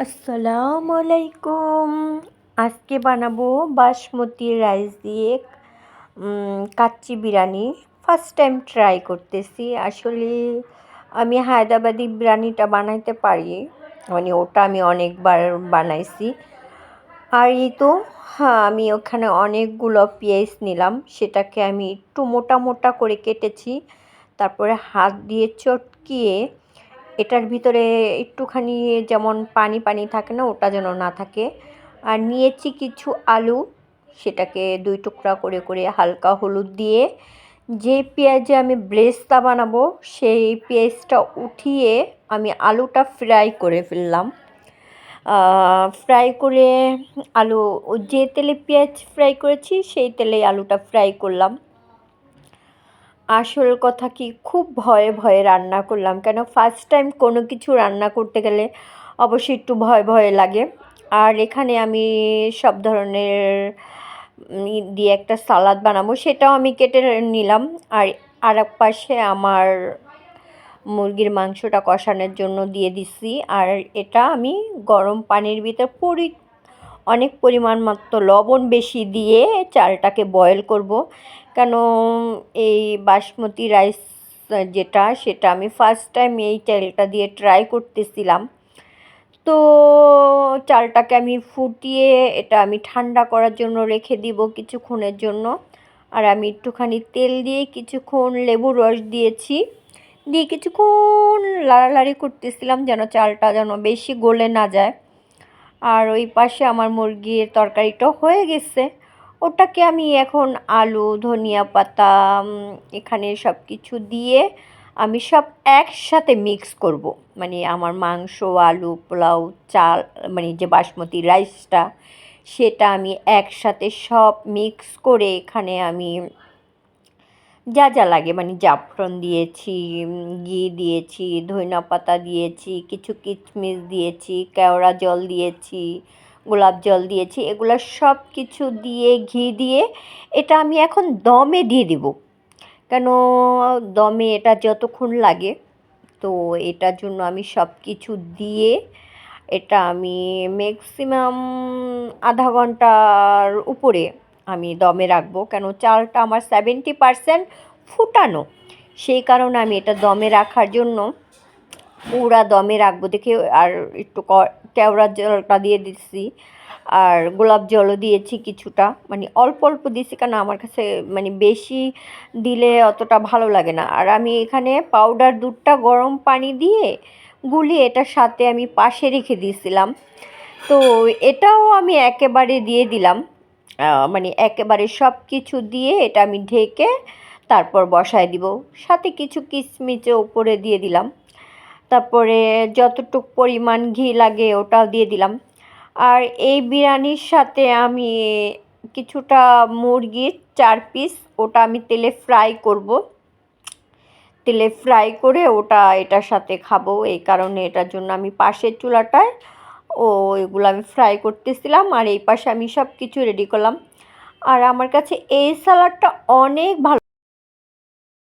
আসসালামু আলাইকুম। আজকে বানাবো বাসমতি রাইস দিয়ে kacchi biryani. First time try করতেছি। আসলে আমি হায়দ্রাবাদি বিরিয়ানিটা বানাইতে পারি, মানে ওটা আমি অনেকবার বানাইছি। আর এই তো, হ্যাঁ, আমি ওখানে অনেকগুলো পেঁয়াজ নিলাম, সেটাকে আমি একটু মোটা মোটা করে কেটেছি। তারপরে হাত দিয়ে চটকিয়ে এটার ভিতরে একটুখানি যেমন পানি পানি থাকে না, ওটা যেন না থাকে। আর নিয়েছি কিছু আলু, সেটাকে 2 টুকরা করে করে হালকা হলুদ দিয়ে যে পেঁয়াজে আমি ব্রেস্তা বানাবো সেই পেঁয়াজটা উঠিয়ে আমি আলুটা ফ্রাই করে ফেললাম। ফ্রাই করে আলু, যে তেলে পেঁয়াজ ফ্রাই করেছি সেই তেলেই আলুটা ফ্রাই করলাম। আসল কথা কি, খুব ভয়ে ভয়ে রান্না করলাম, কেন ফার্স্ট টাইম কোনো কিছু রান্না করতে গেলে অবশ্যই একটু ভয় ভয় লাগে। আর এখানে আমি সব ধরনের দিয়ে একটা সালাদ বানাবো, সেটাও আমি কেটে নিলাম। আর এক পাশে আমার মুরগির মাংসটা কষানোর জন্য দিয়ে দিছি। আর এটা আমি গরম পানির ভিতর অনেক পরিমাণ মতো লবণ বেশি দিয়ে চালটাকে বয়েল করব। কেন এই বাসমতি রাইস যেটা, সেটা আমি ফার্স্ট টাইম এই চালটা দিয়ে ট্রাই করতেছিলাম। তো চালটাকে আমি ফুটিয়ে এটা আমি ঠান্ডা করার জন্য রেখে দিব কিছুক্ষণের জন্য। আর আমি একটুখানি তেল দিয়ে কিছুক্ষণ লেবুর রস দিয়েছি, দিয়ে কিছুক্ষণ লাড়ালাড়ি করতেছিলাম যেন চালটা যেন বেশি গলে না যায়। আর ওই পাশে আমার মুরগির তরকারিটাও হয়ে গেছে। ওটাকে আমি এখন আলু, ধনিয়া পাতা, এখানে সব কিছু দিয়ে আমি সব একসাথে মিক্স করব। মানে আমার মাংস, আলু, পোলাও, চাল, মানে যে বাসমতি রাইসটা, সেটা আমি একসাথে সব মিক্স করে এখানে আমি যা যা লাগে, মানে জাফরান দিয়েছি, ঘি দিয়েছি, ধনিয়া পাতা দিয়েছি, কিছু কিশমিশ দিয়েছি, কেওড়া জল দিয়েছি, গোলাপ জল দিয়েছি, এগুলো সব কিছু দিয়ে ঘি দিয়ে এটা আমি এখন দমে দিয়ে দিব। কেন দমে এটা যতক্ষণ লাগে, তো এটার জন্য আমি সব কিছু দিয়ে এটা আমি ম্যাক্সিমাম আধা ঘন্টার উপরে আমি দমে রাখবো। কেন চালটা আমার 70% ফুটানো, সেই কারণে আমি এটা দমে রাখার জন্য পুরা দমে রাখবো দেখে। আর একটু কেওড়ার জলটা দিয়ে দিচ্ছি, আর গোলাপ জলও দিয়েছি কিছুটা, মানে অল্প অল্প দিয়েছি, কারণ আমার কাছে মানে বেশি দিলে অতটা ভালো লাগে না। আর আমি এখানে পাউডার দুধটা গরম পানি দিয়ে গুলিয়ে এটার সাথে আমি পাশে রেখে দিয়েছিলাম। তো এটাও আমি একেবারে দিয়ে দিলাম, মানে একেবারে সব কিছু দিয়ে এটা আমি ঢেকে তারপর বসায় দিব। সাথে কিছু কিশমিশও উপরে দিয়ে দিলাম। তারপরে যতটুকু পরিমাণ ঘি লাগে ওটাও দিয়ে দিলাম। আর এই বিরিয়ানির সাথে আমি কিছুটা মুরগির 4 পিস, ওটা আমি তেলে ফ্রাই করব। তেলে ফ্রাই করে ওটা এটার সাথে খাবো, এই কারণে এটার জন্য আমি পাশের চুলাটায় এগুলো আমি ফ্রাই করতেছিলাম। আর এই পাশে আমি সব কিছু রেডি করলাম। আর আমার কাছে এই সালাডটা অনেক ভালো